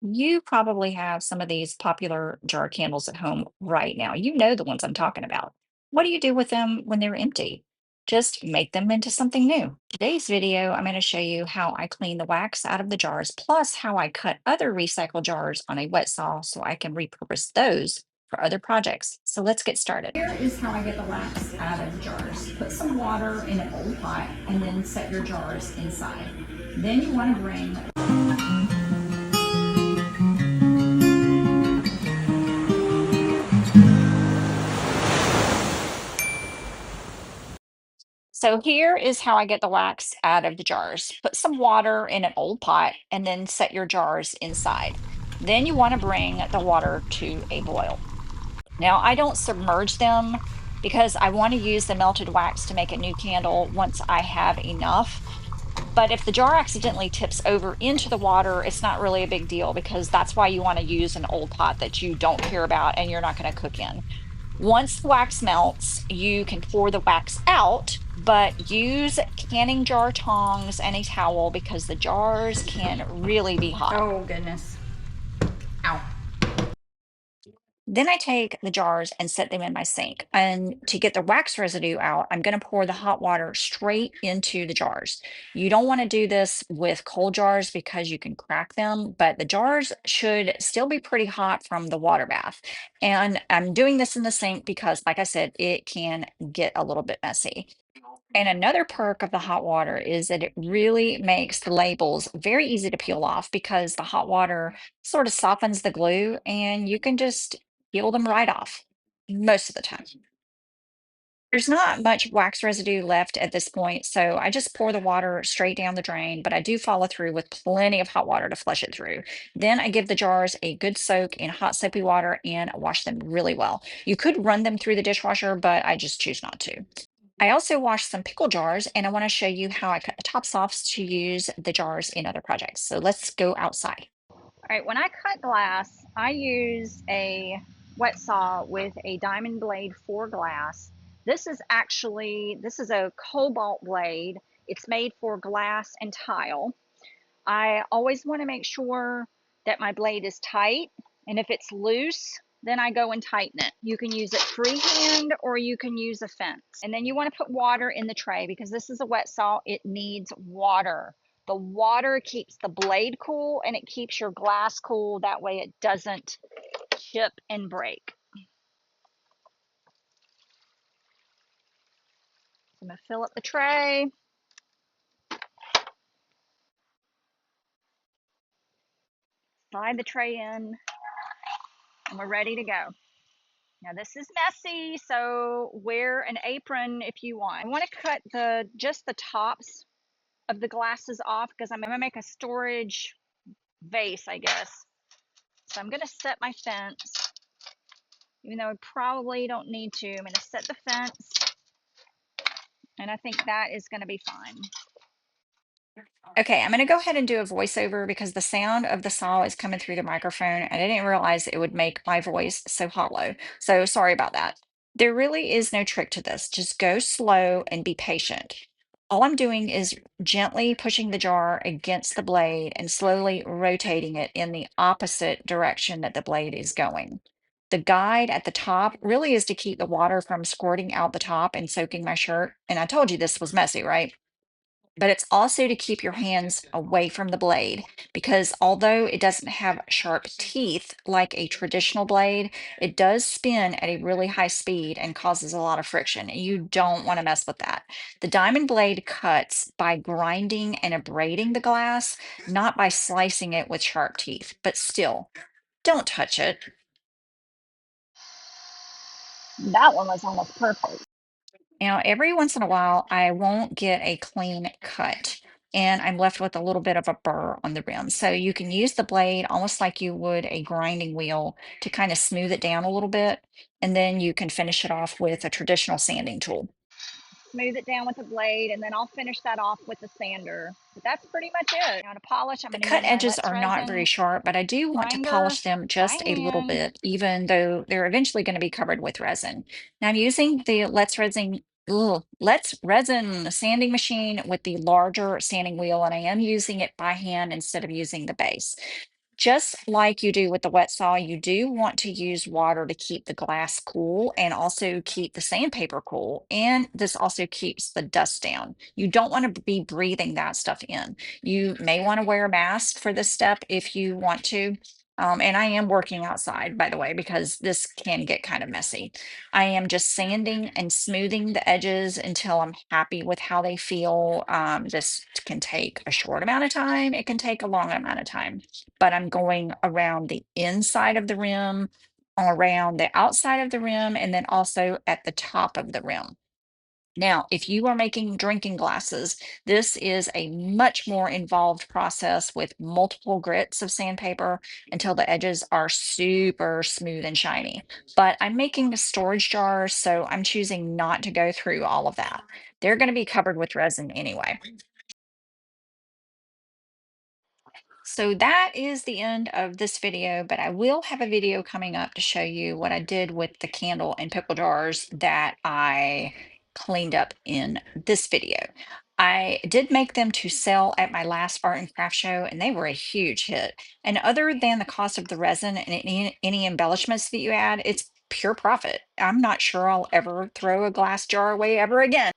You probably have some of these popular jar candles at home right now. You know the ones I'm talking about. What do you do with them when they're empty? Just make them into something new. Today's video, I'm going to show you how I clean the wax out of the jars, plus how I cut other recycled jars on a wet saw so I can repurpose those for other projects. So let's get started. Here is how I get the wax out of the jars. Put some water in an old pot and then set your jars inside. Then you want to bring So here is how I get the wax out of the jars. Put some water in an old pot and then set your jars inside. Then you want to bring the water to a boil. Now, I don't submerge them because I want to use the melted wax to make a new candle once I have enough. But if the jar accidentally tips over into the water, it's not really a big deal because that's why you want to use an old pot that you don't care about and you're not going to cook in. Once the wax melts, you can pour the wax out, but use canning jar tongs and a towel because the jars can really be hot. Oh, goodness. Ow. Then I take the jars and set them in my sink. And to get the wax residue out, I'm going to pour the hot water straight into the jars. You don't want to do this with cold jars because you can crack them, but the jars should still be pretty hot from the water bath. And I'm doing this in the sink because, like I said, it can get a little bit messy. And another perk of the hot water is that it really makes the labels very easy to peel off because the hot water sort of softens the glue and you can just peel them right off most of the time. There's not much wax residue left at this point, so I just pour the water straight down the drain, but I do follow through with plenty of hot water to flush it through. Then I give the jars a good soak in hot soapy water and wash them really well. You could run them through the dishwasher, but I just choose not to. I also washed some pickle jars and I want to show you how I cut the tops off to use the jars in other projects. So let's go outside. All right, when I cut glass, I use a wet saw with a diamond blade for glass. This is a cobalt blade. It's made for glass and tile. I always want to make sure that my blade is tight, and if it's loose, then I go and tighten it. You can use it freehand or you can use a fence. And then you want to put water in the tray because this is a wet saw. It needs water. The water keeps the blade cool and it keeps your glass cool. That way it doesn't chip and break. I'm going to fill up the tray. Slide the tray in and we're ready to go. Now this is messy, so wear an apron if you want. I want to cut just the tops of the glasses off because I'm going to make a storage vase, I guess. So I'm going to set my fence, even though I probably don't need to. I'm going to set the fence, and I think that is going to be fine. Okay, I'm going to go ahead and do a voiceover because the sound of the saw is coming through the microphone and I didn't realize it would make my voice so hollow. So sorry about that. There really is no trick to this. Just go slow and be patient. All I'm doing is gently pushing the jar against the blade and slowly rotating it in the opposite direction that the blade is going. The guide at the top really is to keep the water from squirting out the top and soaking my shirt. And I told you this was messy, right? But it's also to keep your hands away from the blade because although it doesn't have sharp teeth like a traditional blade, it does spin at a really high speed and causes a lot of friction. You don't want to mess with that. The diamond blade cuts by grinding and abrading the glass, not by slicing it with sharp teeth. But still, don't touch it. That one was almost perfect. Now, every once in a while, I won't get a clean cut and I'm left with a little bit of a burr on the rim. So you can use the blade almost like you would a grinding wheel to kind of smooth it down a little bit. And then you can finish it off with a traditional sanding tool. Smooth it down with a blade, and then I'll finish that off with the sander. But that's pretty much it. Now to polish, I'm The going to cut use my edges Let's are not very Resin sharp, but I do want to grinder polish them by just a little hand. bit, even though they're eventually going to be covered with resin. Now I'm using the Let's Resin sanding machine with the larger sanding wheel, and I am using it by hand instead of using the base. Just like you do with the wet saw, you do want to use water to keep the glass cool and also keep the sandpaper cool. And this also keeps the dust down. You don't want to be breathing that stuff in. You may want to wear a mask for this step if you want to. And I am working outside, by the way, because this can get kind of messy. I am just sanding and smoothing the edges until I'm happy with how they feel. This can take a short amount of time. It can take a long amount of time, but I'm going around the inside of the rim, around the outside of the rim, and then also at the top of the rim. Now, if you are making drinking glasses, this is a much more involved process with multiple grits of sandpaper until the edges are super smooth and shiny. But I'm making a storage jar, so I'm choosing not to go through all of that. They're going to be covered with resin anyway. So that is the end of this video, but I will have a video coming up to show you what I did with the candle and pickle jars that I cleaned up in this video. I did make them to sell at my last art and craft show, and they were a huge hit. And other than the cost of the resin and any embellishments that you add, it's pure profit. I'm not sure I'll ever throw a glass jar away ever again.